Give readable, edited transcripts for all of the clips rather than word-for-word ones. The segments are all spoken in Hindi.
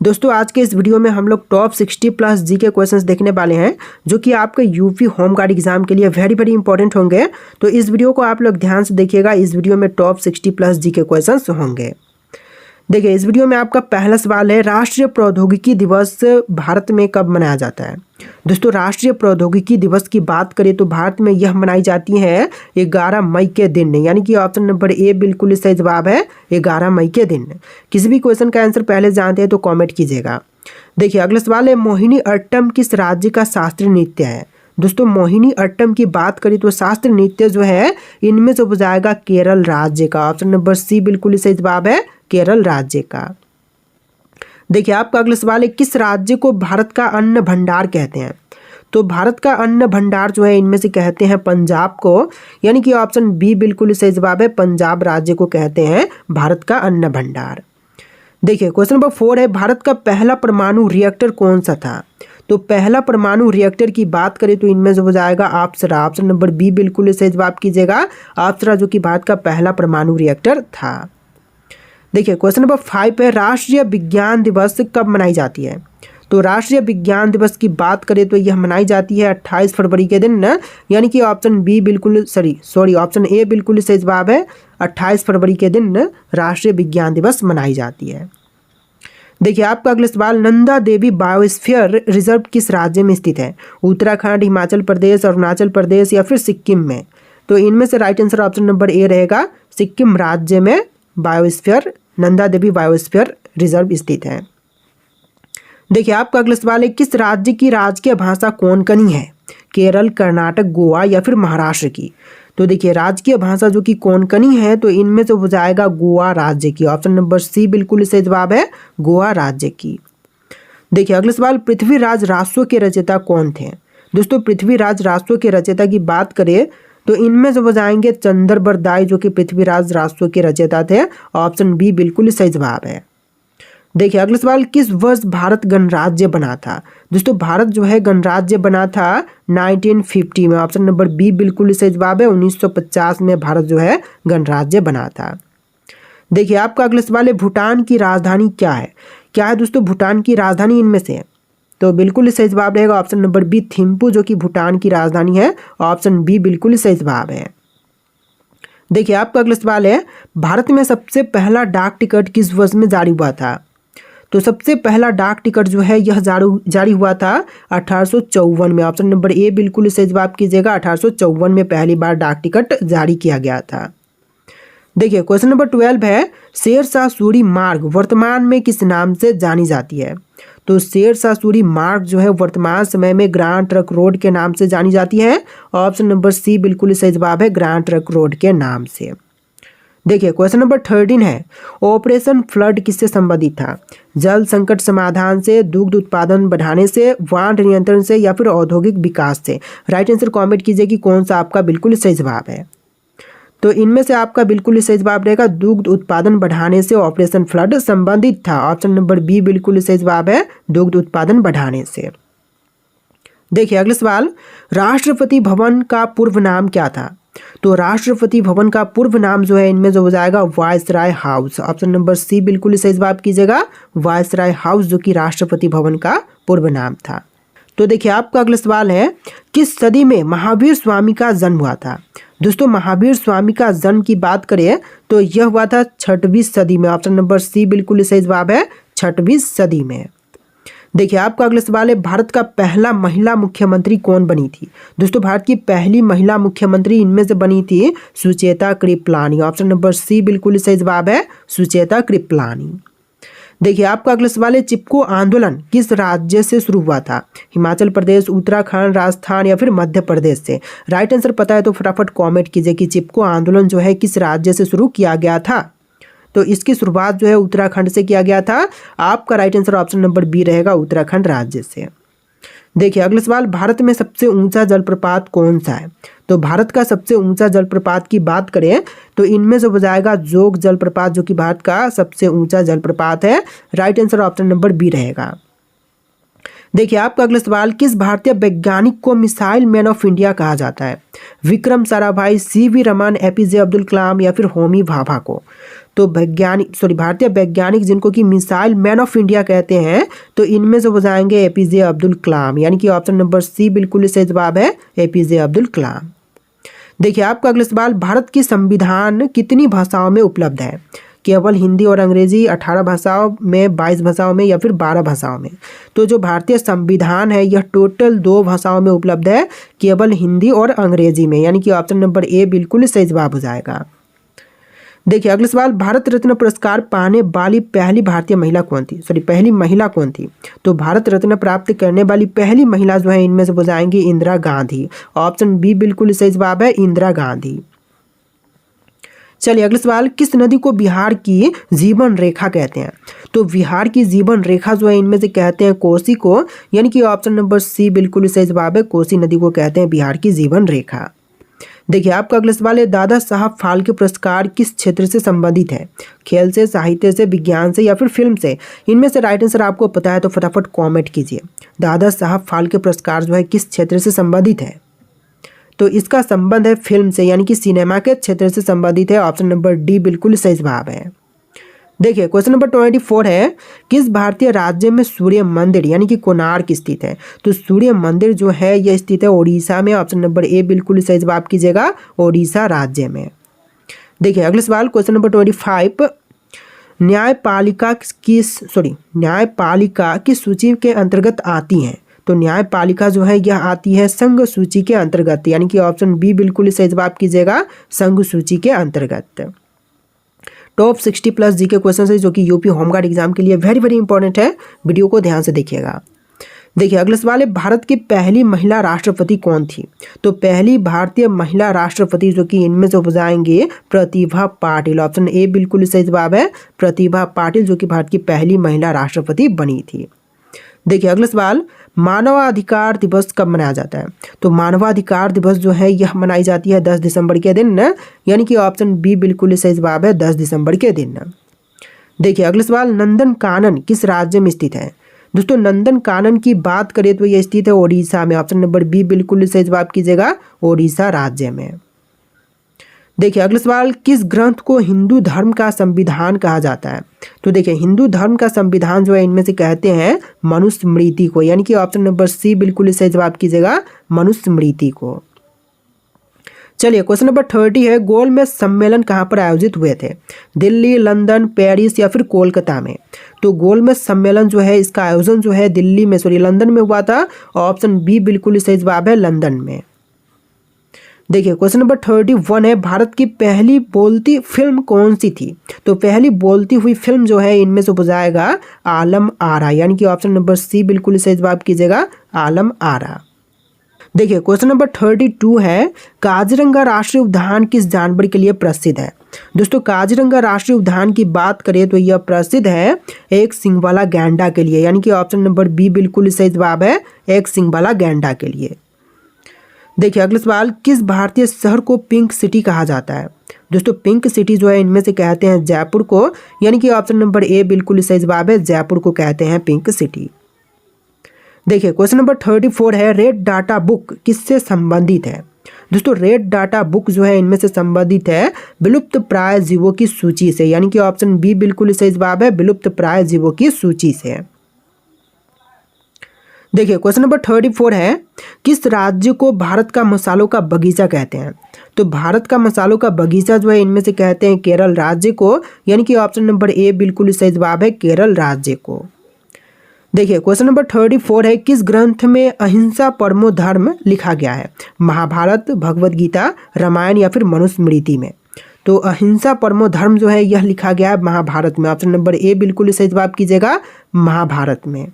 दोस्तों आज के इस वीडियो में हम लोग टॉप 60 प्लस जी के क्वेश्चंस देखने वाले हैं जो कि आपके यूपी होम गार्ड एग्जाम के लिए वेरी इंपॉर्टेंट होंगे। तो इस वीडियो को आप लोग ध्यान से देखिएगा। इस वीडियो में टॉप 60 प्लस जी के क्वेश्चंस होंगे। देखिए इस वीडियो में आपका पहला सवाल है, राष्ट्रीय प्रौद्योगिकी दिवस भारत में कब मनाया जाता है। दोस्तों राष्ट्रीय प्रौद्योगिकी दिवस की बात करें तो भारत में यह मनाई जाती है 11 मई के दिन, यानी कि ऑप्शन नंबर ए बिल्कुल सही जवाब है 11 मई के दिन। किसी भी क्वेश्चन का आंसर पहले जानते हैं तो कॉमेंट कीजिएगा। देखिए अगला सवाल है, मोहिनी अट्टम किस राज्य का शास्त्रीय नृत्य है। दोस्तों मोहिनी अट्टम की बात करें तो शास्त्रीय नृत्य जो है इनमें से हो जाएगा केरल राज्य का। ऑप्शन नंबर सी बिल्कुल सही जवाब है केरल राज्य का। देखिए आपका अगला सवाल है, किस राज्य को भारत का अन्न भंडार कहते हैं। तो भारत का अन्न भंडार जो है इनमें से कहते हैं पंजाब को, यानी कि ऑप्शन बी बिल्कुल सही जवाब है, पंजाब राज्य को कहते हैं भारत का अन्न भंडार। देखिए क्वेश्चन नंबर 4 है, भारत का पहला परमाणु रिएक्टर कौन सा था। तो पहला परमाणु रिएक्टर की बात करें तो इनमें से हो जाएगा अप्सरा। ऑप्शन नंबर बी बिल्कुल सही जवाब कीजिएगा, अप्सरा जो कि भारत का पहला परमाणु रिएक्टर था। देखिए क्वेश्चन नंबर 5 है, राष्ट्रीय विज्ञान दिवस कब मनाई जाती है। तो राष्ट्रीय विज्ञान दिवस की बात करें तो यह मनाई जाती है 28 फरवरी के दिन ना, यानी कि ऑप्शन बी बिल्कुल ऑप्शन ए बिल्कुल सही जवाब है, 28 फरवरी के दिन राष्ट्रीय विज्ञान दिवस मनाई जाती है। देखिए आपका अगला सवाल, नंदा देवी बायोस्फीयर रिजर्व किस राज्य में स्थित है। उत्तराखंड, हिमाचल प्रदेश, अरुणाचल प्रदेश या फिर सिक्किम में। तो इनमें से right answer option number A रहेगा, सिक्किम राज्य में biosphere Nanda Devi biosphere reserve स्थित है। देखिए आपका अगला सवाल है, किस राज्य की राजकीय भाषा कोंकणी है। केरल, कर्नाटक, गोवा या फिर महाराष्ट्र की। तो देखिए राजकीय भाषा जो कि कोंकणी है तो इनमें से हो जाएगा गोवा राज्य की। ऑप्शन नंबर सी बिल्कुल सही जवाब है, गोवा राज्य की। देखिए अगला सवाल, पृथ्वीराज राजस्व के रचयिता कौन थे। दोस्तों पृथ्वीराज राजस्व के रचयिता की बात करें तो इनमें से हो जाएंगे चंद्रबरदाई जो कि पृथ्वीराज राजस्व के रचयिता थे। ऑप्शन बी बिल्कुल सही जवाब है। देखिए अगला सवाल, किस वर्ष भारत गणराज्य बना था। दोस्तों भारत जो है गणराज्य बना था 1950 में। ऑप्शन नंबर बी बिल्कुल सही जवाब है, 1950 में भारत जो है गणराज्य बना था। देखिए आपका अगला सवाल है, भूटान की राजधानी क्या है दोस्तों भूटान की राजधानी इनमें से। तो बिल्कुल सही जवाब रहेगा ऑप्शन नंबर बी थिम्पू जो कि भूटान की राजधानी है। ऑप्शन बी बिल्कुल सही जवाब है। देखिए आपका अगला सवाल है, भारत में सबसे पहला डाक टिकट किस वर्ष में जारी हुआ था। तो सबसे पहला डाक टिकट जो है यह जारी हुआ था 1854 में। ऑप्शन नंबर ए बिल्कुल सही जवाब कीजिएगा, 1854 में पहली बार डाक टिकट जारी किया गया था। देखिए क्वेश्चन नंबर 12 है, शेरशाह सूरी मार्ग वर्तमान में किस नाम से जानी जाती है। तो शेरशाह सूरी मार्ग जो है वर्तमान समय में ग्रैंड ट्रंक रोड के नाम से जानी जाती है। ऑप्शन नंबर सी बिल्कुल सही जवाब है, ग्रैंड ट्रंक रोड के नाम से। देखिए क्वेश्चन नंबर 13 है, ऑपरेशन फ्लड किससे संबंधित था। जल संकट समाधान से, दुग्ध उत्पादन बढ़ाने से, वाण नियंत्रण से या फिर औद्योगिक विकास से। राइट आंसर कमेंट कीजिए कि कौन सा आपका बिल्कुल सही जवाब है। तो इनमें से आपका बिल्कुल सही जवाब रहेगा, दुग्ध उत्पादन बढ़ाने से ऑपरेशन फ्लड संबंधित था। ऑप्शन नंबर बी बिल्कुल सही जवाब है, दुग्ध उत्पादन बढ़ाने से। देखिए अगला सवाल, राष्ट्रपति भवन का पूर्व नाम क्या था। तो राष्ट्रपति भवन का पूर्व नाम जो है इनमें जो हो जाएगा Viceroy House. Option number C बिल्कुल सही जवाब कीजिएगा, वायसराय हाउस जो कि राष्ट्रपति भवन का पूर्व नाम था। तो देखिए आपका अगला सवाल है, किस सदी में महावीर स्वामी का जन्म हुआ था। दोस्तों महावीर स्वामी का जन्म की बात करें तो यह हुआ था 6वीं सदी में। ऑप्शन नंबर सी बिल्कुल सही जवाब है, 6वीं सदी में। देखिए आपका अगला सवाल है, भारत का पहला महिला मुख्यमंत्री कौन बनी थी। दोस्तों भारत की पहली महिला मुख्यमंत्री इनमें से बनी थी Sucheta Kripalani. Option number C बिल्कुल सही जवाब है, सुचेता कृपलानी। देखिए आपका अगला सवाल है, चिपको आंदोलन किस राज्य से शुरू हुआ था। हिमाचल प्रदेश, उत्तराखंड, राजस्थान या फिर मध्य प्रदेश से। राइट आंसर पता है तो फटाफट कमेंट कीजिए कि चिपको आंदोलन जो है किस राज्य से शुरू किया गया था। तो इसकी शुरुआत जो है उत्तराखंड से किया गया था। आपका right answer option number B रहेगा, उत्तराखंड राज्य से। देखिए अगला सवाल, भारत में सबसे ऊंचा जलप्रपात कौन सा है। तो भारत का सबसे ऊंचा जलप्रपात की बात करें तो इनमें से हो जाएगा जोग जलप्रपात जो कि भारत का सबसे ऊंचा जलप्रपात है। Right answer option number B रहेगा। देखिए आपका अगला सवाल, किस भारतीय वैज्ञानिक को मिसाइल मैन ऑफ इंडिया कहा जाता है? विक्रम साराभाई, सीवी रमन, एपीजे अब्दुल कलाम या फिर होमी भाभा को? तो भारतीय वैज्ञानिक जिनको कि मिसाइल मैन ऑफ इंडिया कहते हैं, तो इनमें से हो जाएंगे एपीजे अब्दुल कलाम, यानी कि ऑप्शन नंबर सी बिल्कुल सही जवाब है, एपीजे अब्दुल कलाम। देखिए आपका अगला सवाल, भारत की संविधान कितनी भाषाओं में उपलब्ध है? केवल हिंदी और अंग्रेजी, 18 भाषाओं में, 22 भाषाओं में या फिर 12 भाषाओं में? तो जो भारतीय संविधान है यह टोटल 2 भाषाओं में उपलब्ध है, केवल हिंदी और अंग्रेजी में, यानी कि ऑप्शन नंबर ए बिल्कुल सही जवाब हो जाएगा। देखिए अगला सवाल, भारत रत्न पुरस्कार पाने वाली पहली भारतीय महिला कौन थी? पहली महिला कौन थी? तो भारत रत्न प्राप्त करने वाली पहली महिला जो है इनमें से हो जाएंगी इंदिरा गांधी, ऑप्शन बी बिल्कुल सही जवाब है, इंदिरा गांधी। चलिए अगला सवाल, किस नदी को बिहार की जीवन रेखा कहते हैं? तो बिहार की जीवन रेखा जो है इनमें से कहते हैं कोसी को, यानी कि ऑप्शन नंबर सी बिल्कुल सही जवाब है, कोसी नदी को कहते हैं बिहार की जीवन रेखा। देखिए आपका अगला सवाल है, दादा साहब फाल्के पुरस्कार किस क्षेत्र से संबंधित है? खेल से, साहित्य से, विज्ञान से या फिर फिल्म से? इनमें से राइट आंसर आपको पता है तो फटाफट कमेंट कीजिए। दादा साहब फाल्के पुरस्कार जो है किस क्षेत्र से संबंधित है? तो इसका संबंध है फिल्म से, यानी कि सिनेमा के क्षेत्र से संबंधित है, ऑप्शन नंबर डी बिल्कुल सही जवाब है। देखिए क्वेश्चन नंबर 24 है, किस भारतीय राज्य में सूर्य मंदिर यानी कि कोणार्क स्थित है? तो सूर्य मंदिर जो है यह स्थित है उड़ीसा में, ऑप्शन नंबर ए बिल्कुल सही जवाब कीजिएगा, उड़ीसा राज्य में। देखिए अगला सवाल क्वेश्चन नंबर 25, न्यायपालिका किस सूची के अंतर्गत आती है? तो न्यायपालिका जो है यह आती है संघ सूची के अंतर्गत, यानी कि ऑप्शन बी बिल्कुल सही जवाब कीजिएगा, संघ सूची के अंतर्गत। टॉप 60 प्लस जी के क्वेश्चन है जो कि यूपी होमगार्ड एग्जाम के लिए वेरी वेरी इंपॉर्टेंट है, वीडियो को ध्यान से देखिएगा। देखिए अगला सवाल है, भारत की पहली महिला राष्ट्रपति कौन थी? तो पहली भारतीय महिला राष्ट्रपति जो कि इनमें से हो जाएंगे प्रतिभा पाटिल, ऑप्शन ए बिल्कुल सही जवाब है, प्रतिभा पाटिल जो कि भारत की पहली महिला राष्ट्रपति बनी थी। देखिए अगला सवाल, मानवाधिकार दिवस कब मनाया जाता है? तो मानवाधिकार दिवस जो है यह मनाई जाती है 10 दिसंबर के दिन, यानी कि ऑप्शन बी बिल्कुल सही जवाब है, 10 दिसंबर के दिन। देखिए अगला सवाल, नंदन कानन किस राज्य में स्थित है? दोस्तों नंदन कानन की बात करें तो यह स्थित है ओडिशा में, ऑप्शन नंबर बी बिल्कुल सही जवाब कीजिएगा, ओडिशा राज्य में। देखिए अगला सवाल, किस ग्रंथ को हिंदू धर्म का संविधान कहा जाता है? तो देखिए हिंदू धर्म का संविधान जो है इनमें से कहते हैं मनुस्मृति को, यानी कि ऑप्शन नंबर सी बिल्कुल सही जवाब कीजिएगा, मनुस्मृति को। चलिए क्वेश्चन नंबर 30 है, गोलमेज सम्मेलन कहाँ पर आयोजित हुए थे? दिल्ली, लंदन, पेरिस या फिर कोलकाता में? तो गोलमेज सम्मेलन जो है इसका आयोजन जो है लंदन में हुआ था, ऑप्शन बी बिल्कुल सही जवाब है, लंदन में। देखिए क्वेश्चन नंबर 31 है, भारत की पहली बोलती फिल्म कौन सी थी? तो पहली बोलती हुई फिल्म जो है इनमें से हो जाएगा आलम आरा, यानी कि ऑप्शन नंबर सी बिल्कुल सही जवाब कीजिएगा, आलम आरा। देखिए क्वेश्चन नंबर 32 है, काजीरंगा राष्ट्रीय उद्यान किस जानवर के लिए प्रसिद्ध है? दोस्तों काजीरंगा राष्ट्रीय उद्यान की बात करें तो यह प्रसिद्ध है एक सींग वाला गैंडा के लिए, यानी कि ऑप्शन नंबर बी बिल्कुल सही जवाब है, एक सींग वाला गैंडा के लिए। देखिए अगला सवाल, किस भारतीय शहर को पिंक सिटी कहा जाता है? दोस्तों पिंक सिटी जो है इनमें से कहते हैं जयपुर को, यानी कि ऑप्शन नंबर ए बिल्कुल सही जवाब है, जयपुर को कहते हैं पिंक सिटी। देखिए क्वेश्चन नंबर 34 है, रेड डाटा बुक किससे संबंधित है? दोस्तों रेड डाटा बुक जो है इनमें से संबंधित है विलुप्त प्राय जीवों की सूची से, यानी कि ऑप्शन बी बिल्कुल सही जवाब है, विलुप्त प्राय जीवों की सूची से। देखिए क्वेश्चन नंबर 34 है, किस राज्य को भारत का मसालों का बगीचा कहते हैं? तो भारत का मसालों का बगीचा जो है इनमें से कहते हैं केरल राज्य को, यानी कि ऑप्शन नंबर ए बिल्कुल सही जवाब है, केरल राज्य को। देखिए क्वेश्चन नंबर 34 है, किस ग्रंथ में अहिंसा परमो धर्म लिखा गया है? महाभारत, भगवद गीता, रामायण या फिर मनुस्मृति में? तो अहिंसा परमो धर्म जो है यह लिखा गया है महाभारत में, ऑप्शन नंबर ए बिल्कुल सही जवाब कीजिएगा, महाभारत में।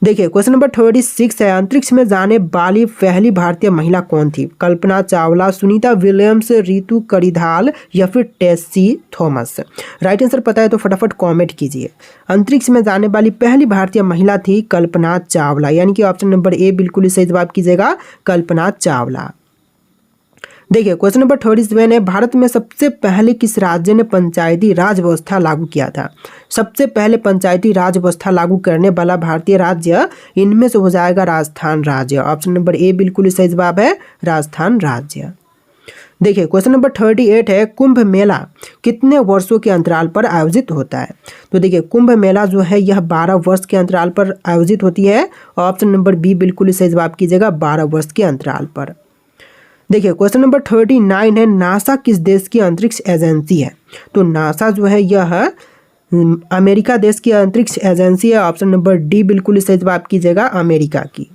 देखिए क्वेश्चन नंबर 36 है, अंतरिक्ष में जाने वाली पहली भारतीय महिला कौन थी? कल्पना चावला, सुनीता विलियम्स, रितु करिधाल या फिर टेसी थॉमस? राइट आंसर पता है तो फटाफट कमेंट कीजिए। अंतरिक्ष में जाने वाली पहली भारतीय महिला थी कल्पना चावला, यानी कि ऑप्शन नंबर ए बिल्कुल सही जवाब कीजिएगा, कल्पना चावला। देखिए क्वेश्चन नंबर 37 है, भारत में सबसे पहले किस राज्य ने पंचायती राज व्यवस्था लागू किया था? सबसे पहले पंचायती राज व्यवस्था लागू करने वाला भारतीय राज्य इनमें से हो जाएगा राजस्थान राज्य। ऑप्शन नंबर ए बिल्कुल सही जवाब है, राजस्थान राज्य। देखिए क्वेश्चन नंबर 38 है, कुंभ मेला कितने वर्षों के अंतराल पर आयोजित होता है? तो देखिए कुंभ मेला जो है यह 12 वर्ष के अंतराल पर आयोजित होती है। ऑप्शन नंबर बी बिल्कुल सही जवाब कीजिएगा, 12 वर्ष के अंतराल पर। देखिए क्वेश्चन नंबर 39 है, नासा किस देश की अंतरिक्ष एजेंसी है? तो नासा जो है यह अमेरिका देश की अंतरिक्ष एजेंसी है। ऑप्शन नंबर डी बिल्कुल सही जवाब कीजिएगा, अमेरिका की।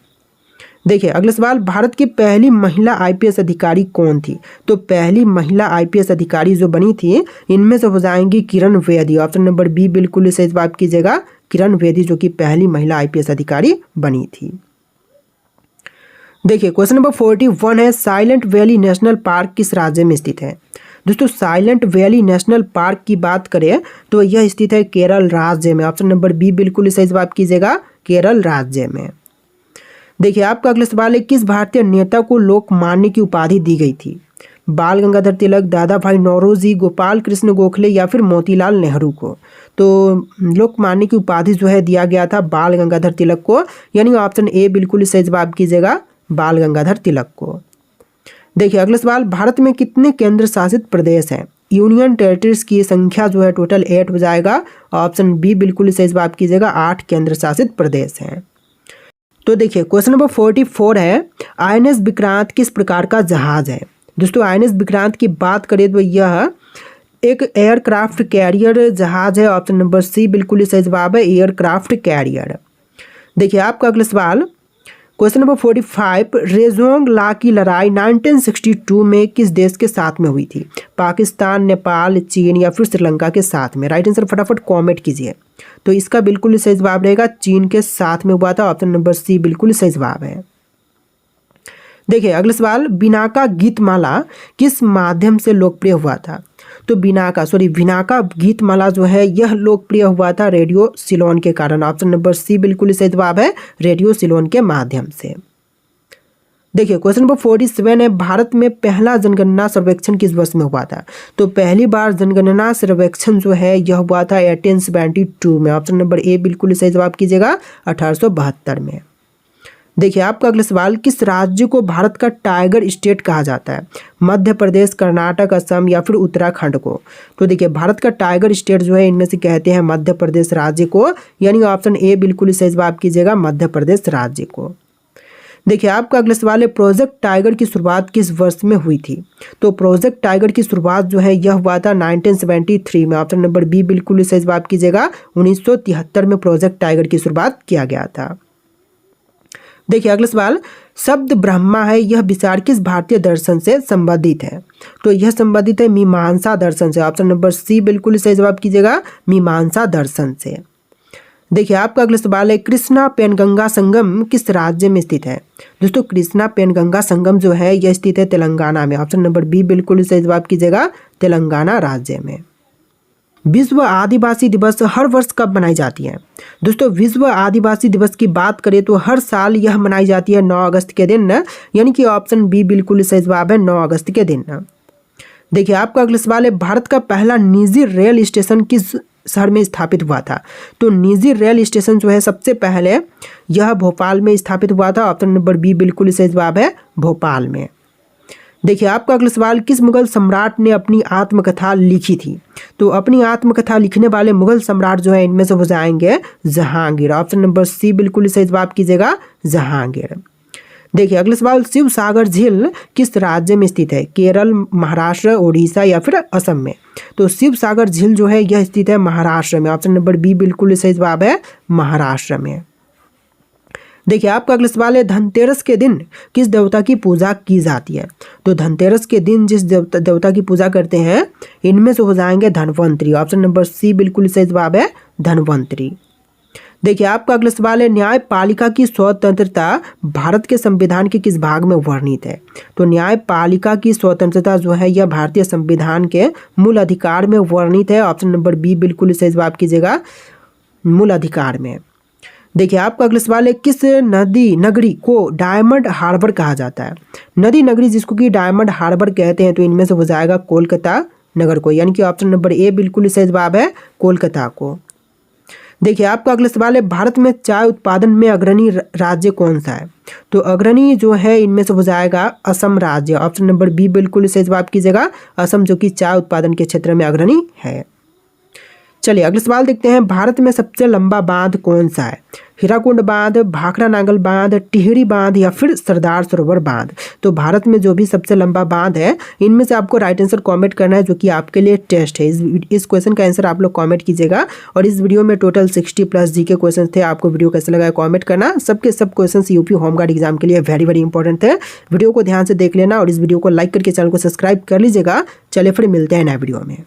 देखिए अगला सवाल, भारत की पहली महिला आईपीएस अधिकारी कौन थी? तो पहली महिला आईपीएस अधिकारी जो बनी थी इनमें से हो जाएंगी Kiran Bedi. Option number B बिल्कुल सही जवाब कीजिएगा, किरण बेदी जो कि पहली महिला आईपीएस अधिकारी बनी थी। देखिए क्वेश्चन नंबर 41 है, साइलेंट वैली नेशनल पार्क किस राज्य में स्थित है? दोस्तों साइलेंट वैली नेशनल पार्क की बात करें तो यह स्थित है केरल राज्य में। ऑप्शन नंबर बी बिल्कुल सही जवाब कीजिएगा, केरल राज्य में। देखिए आपका अगला सवाल है, किस भारतीय नेता को लोकमान्य की उपाधि दी गई थी? बाल गंगाधर तिलक, दादा भाई नौरोजी, गोपाल कृष्ण गोखले या फिर मोतीलाल नेहरू को? तो लोकमान्य की उपाधि जो है दिया गया था बाल गंगाधर तिलक को, यानी ऑप्शन ए बिल्कुल सही जवाब कीजिएगा, बाल गंगाधर तिलक को। देखिए अगला सवाल, भारत में कितने केंद्र शासित प्रदेश हैं? यूनियन टेरिटरीज की संख्या जो है टोटल 8 हो जाएगा। ऑप्शन बी बिल्कुल सही जवाब कीजिएगा, 8 केंद्र शासित प्रदेश हैं। तो देखिए क्वेश्चन नंबर 44 है, आईएनएस विक्रांत किस प्रकार का जहाज है? दोस्तों आईएनएस विक्रांत की बात करें तो यह एक एयरक्राफ्ट कैरियर जहाज है। ऑप्शन नंबर सी बिल्कुल सही जवाब है, एयरक्राफ्ट कैरियर। देखिए आपका अगला सवाल क्वेश्चन नंबर 45, रेजोंग ला की लड़ाई 1962 में किस देश के साथ में हुई थी? पाकिस्तान, नेपाल, चीन या फिर श्रीलंका के साथ में? राइट आंसर फटाफट कमेंट कीजिए। तो इसका बिल्कुल सही जवाब रहेगा, चीन के साथ में हुआ था। ऑप्शन नंबर सी बिल्कुल सही जवाब है। देखिए अगला सवाल, बिनाका गीतमाला किस माध्यम से लोकप्रिय हुआ था? तो बिनाका गीतमाला जो है यह लोकप्रिय हुआ था रेडियो सिलोन के कारण। ऑप्शन नंबर सी बिल्कुल सही जवाब है, रेडियो सिलोन के माध्यम से। देखिए क्वेश्चन नंबर 47 है, भारत में पहला जनगणना सर्वेक्षण किस वर्ष में हुआ था? तो पहली बार जनगणना सर्वेक्षण जो है यह हुआ था 1872 में। ऑप्शन नंबर ए बिल्कुल सही जवाब कीजिएगा, 1872 में। देखिए आपका अगला सवाल, किस राज्य को भारत का टाइगर स्टेट कहा जाता है? मध्य प्रदेश, कर्नाटक, असम या फिर उत्तराखंड को? तो देखिए भारत का टाइगर स्टेट जो है इनमें से कहते हैं मध्य प्रदेश राज्य को, यानी ऑप्शन ए बिल्कुल सही जवाब कीजिएगा, मध्य प्रदेश राज्य को। देखिए आपका अगला सवाल है, प्रोजेक्ट टाइगर की शुरुआत किस वर्ष में हुई थी? तो प्रोजेक्ट टाइगर की शुरुआत जो है यह हुआ था 1973 में। ऑप्शन नंबर बी बिल्कुल सही जवाब कीजिएगा, 1973 में प्रोजेक्ट टाइगर की शुरुआत किया गया था। देखिए अगला सवाल, शब्द ब्रह्मा है यह विचार किस भारतीय दर्शन से संबंधित है? तो यह संबंधित है मीमांसा दर्शन से। ऑप्शन नंबर सी बिल्कुल सही जवाब कीजिएगा, मीमांसा दर्शन से। देखिए आपका अगला सवाल है, कृष्णा पेनगंगा संगम किस राज्य में स्थित है? दोस्तों कृष्णा पेनगंगा संगम जो है यह स्थित है तेलंगाना में। ऑप्शन नंबर बी बिल्कुल सही जवाब कीजिएगा, तेलंगाना राज्य में। विश्व आदिवासी दिवस हर वर्ष कब मनाई जाती है? दोस्तों विश्व आदिवासी दिवस की बात करें तो हर साल यह मनाई जाती है 9 अगस्त के दिन, यानी कि ऑप्शन बी बिल्कुल सही जवाब है, 9 अगस्त के दिन। देखिए आपका अगला सवाल है, भारत का पहला निजी रेल स्टेशन किस शहर में स्थापित हुआ था? तो निजी रेल स्टेशन जो है सबसे पहले यह भोपाल में स्थापित हुआ था। ऑप्शन नंबर बी बिल्कुल सही जवाब है, भोपाल में। देखिए आपका अगला सवाल, किस मुगल सम्राट ने अपनी आत्मकथा लिखी थी? तो अपनी आत्मकथा लिखने वाले मुगल सम्राट जो है इनमें से हो जाएंगे जहांगीर। ऑप्शन नंबर सी बिल्कुल सही जवाब कीजिएगा, जहांगीर। देखिए अगला सवाल, शिव सागर झील किस राज्य में स्थित है? केरल, महाराष्ट्र, उड़ीसा या फिर असम में? तो शिव सागर झील जो है यह स्थित है महाराष्ट्र में। ऑप्शन नंबर बी बिल्कुल सही जवाब है, महाराष्ट्र में। देखिए आपका अगला सवाल है, धनतेरस के दिन किस देवता की पूजा की जाती है? तो धनतेरस के दिन जिस देवता की पूजा करते हैं इनमें से हो जाएंगे धनवंतरी। ऑप्शन नंबर सी बिल्कुल सही जवाब है, धनवंतरी। देखिए आपका अगला सवाल है, न्यायपालिका की स्वतंत्रता भारत के संविधान के किस भाग में वर्णित है? तो न्यायपालिका की स्वतंत्रता जो है यह भारतीय संविधान के मूल अधिकार में वर्णित है। ऑप्शन नंबर बी बिल्कुल सही जवाब कीजिएगा, मूल अधिकार में। देखिए आपका अगला सवाल है, किस नदी नगरी को डायमंड हार्बर कहा जाता है? नदी नगरी जिसको कि डायमंड हार्बर कहते हैं, तो इनमें से हो जाएगा कोलकाता नगर को, यानी कि ऑप्शन नंबर ए बिल्कुल सही जवाब है, कोलकाता को। देखिए आपका अगला सवाल है, भारत में चाय उत्पादन में अग्रणी राज्य कौन सा है? तो अग्रणी जो है इनमें से हो जाएगा असम राज्य, ऑप्शन नंबर बी बिल्कुल सही जवाब कीजिएगा, असम जो कि चाय उत्पादन के क्षेत्र में अग्रणी है। चलिए अगला सवाल देखते हैं, भारत में सबसे लंबा बांध कौन सा है? हीराकुंड बांध, भाखड़ा नागल बांध, टिहरी बांध या फिर सरदार सरोवर बांध? तो भारत में जो भी सबसे लंबा बांध है, इनमें से आपको राइट आंसर कमेंट करना है, जो कि आपके लिए टेस्ट है। इस क्वेश्चन का आंसर आप लोग कमेंट कीजिएगा। और इस वीडियो में टोटल 60+ जीके क्वेश्चन थे। आपको वीडियो कैसा लगा कमेंट करना। सबके सब क्वेश्चन यूपी होमगार्ड एग्जाम के लिए वेरी वेरी इंपॉर्टेंट है। वीडियो को ध्यान से देख लेना और इस वीडियो को लाइक करके चैनल को सब्सक्राइब कर लीजिएगा। चलिए फिर मिलते हैं नए वीडियो में।